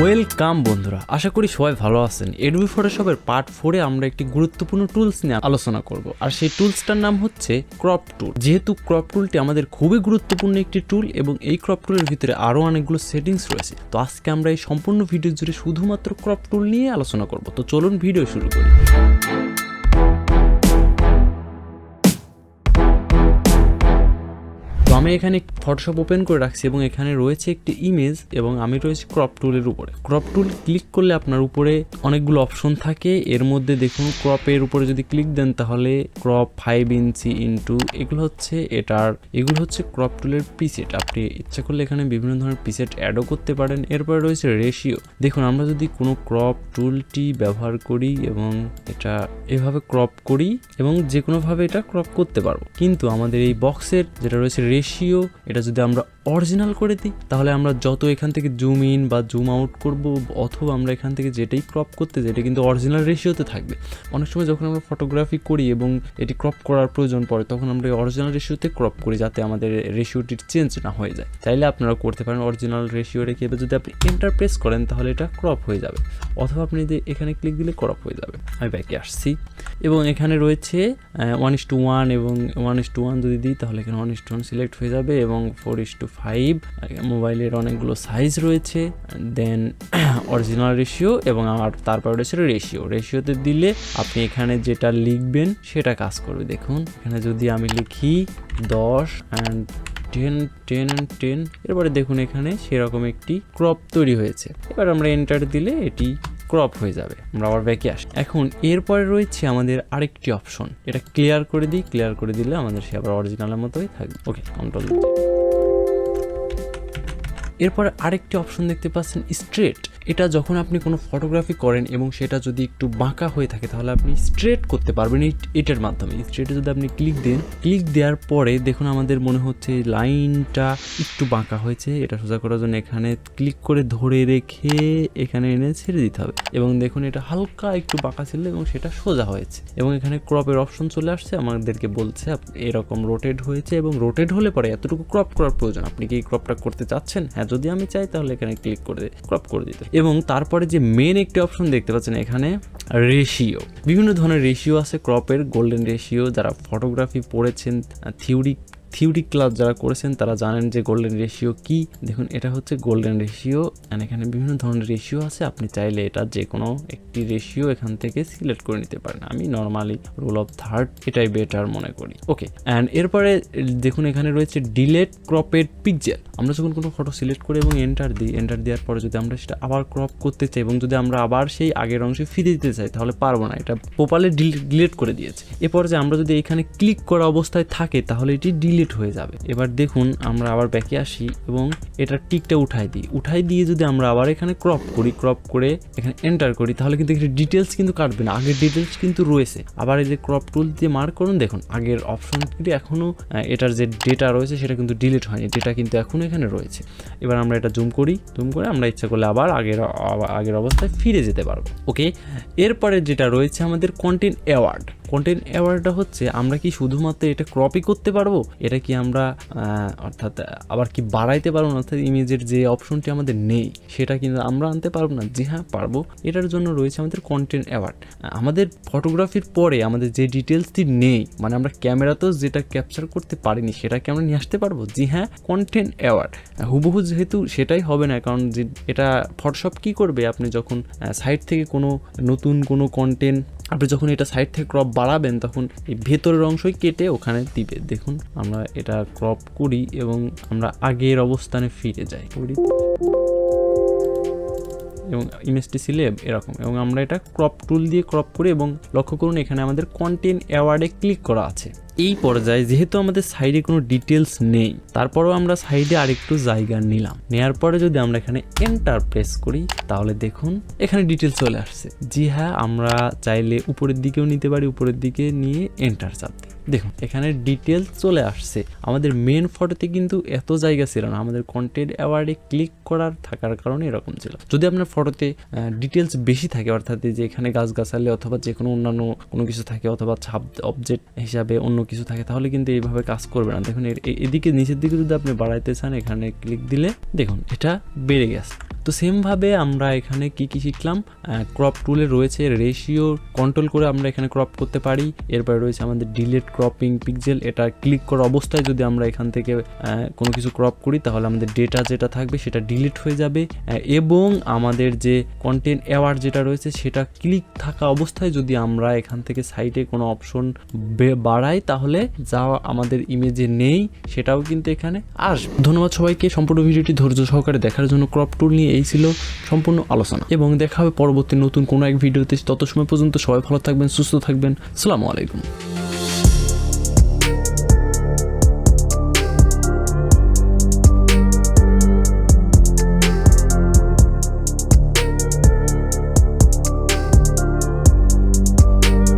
Welcome বন্ধুরা, আশা করি সবাই ভালো আছেন। Adobe ফটোশপের পার্ট 4-এ আমরা একটি গুরুত্বপূর্ণ টুলস নিয়ে আলোচনা করব, আর সেই টুলসটার নাম হচ্ছে ক্রপ টুল। যেহেতু ক্রপ টুলটি আমাদের খুবই গুরুত্বপূর্ণ একটি টুল এবং এই ক্রপ টুলের ভিতরে আরও অনেকগুলো সেটিংস রয়েছে, তো আজকে আমরা এই সম্পূর্ণ ভিডিও জুড়ে শুধুমাত্র ক্রপ টুল নিয়ে আলোচনা করব। তো চলুন ভিডিও শুরু করি। আমি এখানে ফটোশপ ওপেন করে রাখছি এবং এখানে রয়েছে একটি ইমেজ এবং আমি রয়েছি ক্রপ টুলের উপরে। ক্রপ টুল ক্লিক করলে আপনার উপরে অনেকগুলো অপশন থাকে। এর মধ্যে দেখুন ক্রপের উপরে যদি ক্লিক দেন তাহলে ক্রপ 5 ইঞ্চি ইনটু এগুলো হচ্ছে ক্রপ টুলের প্রিসেট। আপনি ইচ্ছা করলে এখানে বিভিন্ন ধরনের প্রিসেট অ্যাডও করতে পারেন। এরপরে রয়েছে রেশিও। দেখুন আমরা যদি কোনো ক্রপ টুলটি ব্যবহার করি এবং এটা এভাবে ক্রপ করি এবং যে কোনোভাবে এটা ক্রপ করতে পারবো, কিন্তু আমাদের এই বক্সের যেটা রয়েছে রেশিও, এটা যদি আমরা অরিজিনাল করে দিই তাহলে আমরা যত এখান থেকে জুম ইন বা জুম আউট করব অথবা আমরা এখান থেকে যেটাই ক্রপ করতে যাই এটা কিন্তু অরিজিনাল রেশিওতে থাকবে। অনেক সময় যখন আমরা ফটোগ্রাফি করি এবং এটি ক্রপ করার প্রয়োজন পড়ে তখন আমরা অরিজিনাল রেশিওতে ক্রপ করি যাতে আমাদের রেশিওটির চেঞ্জ না হয়ে যায়। চাইলে আপনারা করতে পারেন অরিজিনাল রেশিও রেখে, এবার যদি আপনি এন্টার প্রেস করেন তাহলে এটা ক্রপ হয়ে যাবে, অথবা আপনি যে এখানে ক্লিক দিলে ক্রপ হয়ে যাবে। আমি ব্যাকে আসছি এবং এখানে রয়েছে 1:1 এবং 1:1 যদি দিই তাহলে এখানে 1:1 সিলেক্ট হয়ে যাবে এবং 4:5 মোবাইলের অনেকগুলো সাইজ রয়েছে। দেন অরিজিনাল রেশিও এবং আমার তারপর রয়েছে রেশিওতে দিলে আপনি এখানে যেটা লিখবেন সেটা কাজ করবে। দেখুন এখানে যদি আমি লিখি 10 and 10 এরপরে দেখুন এখানে সেরকম একটি ক্রপ তৈরি হয়েছে। এবার আমরা এন্টার দিলে এটি ক্রপ হয়ে যাবে। আমরা আবার ব্যাকে আসি। এখন এরপরে রয়েছে আমাদের আরেকটি অপশন, এটা ক্লিয়ার করে দিই। ক্লিয়ার করে দিলে আমাদের সে আবার অরিজিনালের মতোই থাকবে। ওকে, কন্ট্রোল। এরপরে আরেকটি অপশন দেখতে পাচ্ছেন স্ট্রেট। এটা যখন আপনি কোনো ফটোগ্রাফি করেন এবং সেটা যদি একটু বাঁকা হয়ে থাকে তাহলে আপনি স্ট্রেট করতে পারবেন এটার মাধ্যমে। স্ট্রেটে যদি আপনি ক্লিক দেন, ক্লিক দেওয়ার পরে দেখুন আমাদের মনে হচ্ছে লাইনটা একটু বাঁকা হয়েছে। এটা সোজা করার জন্য এখানে ক্লিক করে ধরে রেখে এখানে এনে ছেড়ে দিতে হবে এবং দেখুন এটা হালকা একটু বাঁকা ছিল এবং সেটা সোজা হয়েছে এবং এখানে ক্রপের অপশন চলে আসছে। আমাদেরকে বলছে এরকম রোটেট হয়েছে এবং রোটেট হলে পরে এতটুকু ক্রপ করার প্রয়োজন। আপনি কি ক্রপটা করতে চাচ্ছেন? হ্যাঁ, যদি আমি চাই তাহলে এখানে ক্লিক করে ক্রপ করে দিতে। এবং তারপরে যে মেন একটি অপশন দেখতে পাচ্ছেন এখানে রেশিও। বিভিন্ন ধরনের রেশিও আছে ক্রপের। গোল্ডেন রেশিও, যারা ফটোগ্রাফি পড়েছেন, থিওরি ক্লাস যারা করেছেন তারা জানেন যে গোল্ডেন রেশিও কি। দেখুন এটা হচ্ছে গোল্ডেন রেশিও অ্যান্ড এখানে বিভিন্ন ধরনের রেশিও আছে। আপনি চাইলে এটা যে কোনো একটি রেশিও এখান থেকে সিলেক্ট করে নিতে পারেন। আমি নর্মালি রুল অফ থার্ড এটাই বেটার মনে করি। ওকে, অ্যান্ড এরপরে দেখুন এখানে রয়েছে ডিলেট ক্রপেড পিকচার। আমরা যখন কোনো ফটো সিলেক্ট করি এবং এন্টার দিই, এন্টার দেওয়ার পরে যদি আমরা সেটা আবার ক্রপ করতে চাই এবং যদি আমরা আবার সেই আগের অংশে ফিরে দিতে চাই তাহলে পারবো না, এটা প্রপারলি ডিলিট করে দিয়েছে। এরপর যে আমরা যদি এখানে ক্লিক করা অবস্থায় থাকে তাহলে এটি ডিলিট হয়ে যাবে। এবার দেখুন আমরা আবার ব্যাকে আসি এবং এটা টিকটা উঠাই দিয়ে যদি আমরা আবার এখানে ক্রপ করে এখানে এন্টার করি তাহলে কিন্তু এখানে ডিটেলস কিন্তু কাটবে না, আগের ডিটেলস কিন্তু রয়েছে। আবার এই যে ক্রপ টুল দিয়ে মার্ক করুন, দেখুন আগের অপশনটি এখনো এটার যে ডেটা রয়েছে সেটা কিন্তু ডিলিট হয়নি, ডেটা কিন্তু এখনো এখানে রয়েছে। এবার আমরা এটা জুম করে আমরা ইচ্ছা করলে আবার আগের অবস্থায় ফিরে যেতে পারবো। ওকে, এরপরে যেটা রয়েছে আমাদের কন্টেন্ট অ্যাওয়ার্ডটা হচ্ছে আমরা কি শুধুমাত্র এটা ক্রপই করতে পারবো, এটা কি আমরা অর্থাৎ আবার কি বাড়াইতে পারবো না, অর্থাৎ ইমেজের যে অপশনটি আমাদের নেই সেটা কিন্তু আমরা আনতে পারবো না। জি হ্যাঁ পারবো। এটার জন্য রয়েছে আমাদের কন্টেন্ট অ্যাওয়ার্ড। আমাদের ফটোগ্রাফির পরে আমাদের যে ডিটেলসটি নেই, মানে আমরা ক্যামেরাতেও যেটা ক্যাপচার করতে পারিনি সেটাকে আমরা নিয়ে আসতে পারবো। জি হ্যাঁ, কন্টেন্ট অ্যাওয়ার্ড। হুবহু যেহেতু সেটাই হবে না, কারণ যে এটা ফটোশপ কি করবে, আপনি যখন সাইট থেকে নতুন কোনো কন্টেন্ট আপনি যখন এটা সাইড থেকে ক্রপ বাড়াবেন তখন এই ভেতরের অংশই কেটে ওখানে দিবে। দেখুন আমরা এটা ক্রপ করি এবং আমরা আগের অবস্থানে ফিরে যাই এবং ইমেজটি ছিলে এরকম, এবং আমরা এটা ক্রপ টুল দিয়ে ক্রপ করি এবং লক্ষ্য করুন এখানে আমাদের কন্টেন্ট অ্যাওয়ার্ডে ক্লিক করা আছে। এই পর্যায়ে যেহেতু আমাদের সাইডে কোনো ডিটেলস নেই, তারপরেও আমরা সাইডে আরেকটু জায়গা নিলাম। নেওয়ার পরে যদি আমরা এখানে এন্টার প্রেস করি তাহলে দেখুন এখানে ডিটেলস চলে আসছে। জি হ্যাঁ, আমরা চাইলে উপরের দিকেও নিতে পারি, উপরের দিকে নিয়ে এন্টার চাপ দিই। দেখুন এখানে ডিটেলস চলে আসছে। আমাদের মেন ফটোতে কিন্তু এত জায়গা ছিল না, আমাদের কন্টেন্ট অ্যাওয়ার্ডে ক্লিক করার থাকার কারণে এরকম ছিল। যদি আপনার ফটোতে ডিটেলস বেশি থাকে, অর্থাৎ যে এখানে গাছগাছালি অথবা যে কোনো অন্যান্য কোনো কিছু থাকে অথবা ছাপ অবজেক্ট হিসাবে অন্য কিছু থাকে তাহলে কিন্তু এইভাবে কাজ করবে না। দেখুন এদিকে নিচের দিকে যদি আপনি বাড়াইতে চান এখানে ক্লিক দিলে দেখুন এটা বেড়ে গেছে। তো সেমভাবে আমরা এখানে কি শিখলাম, ক্রপ টুলে রয়েছে রেশিও কন্ট্রোল করে আমরা এখানে ক্রপ করতে পারি। এরপরে রয়েছে আমাদের ডিলেট ক্রপিং পিক্সেল, এটা ক্লিক করা অবস্থায় যদি আমরা এখান থেকে কোনো কিছু ক্রপ করি তাহলে আমাদের ডেটা যেটা থাকবে সেটা ডিলিট হয়ে যাবে। এবং আমাদের যে কন্টেন্ট অ্যাওয়ার্ড যেটা রয়েছে সেটা ক্লিক থাকা অবস্থায় যদি আমরা এখান থেকে সাইটে কোনো অপশন বাড়াই তাহলে যা আমাদের ইমেজে নেই সেটাও কিন্তু এখানে আসবে। ধন্যবাদ সবাইকে সম্পূর্ণ ভিডিওটি ধৈর্য সহকারে দেখার জন্য। ক্রপ টুল নিয়ে এই ছিল সম্পূর্ণ আলোচনা, এবং দেখা হবে পরবর্তী নতুন কোনো এক ভিডিওতে। তত সময় পর্যন্ত সবাই ভালো থাকবেন, সুস্থ থাকবেন। আসসালামু আলাইকুম।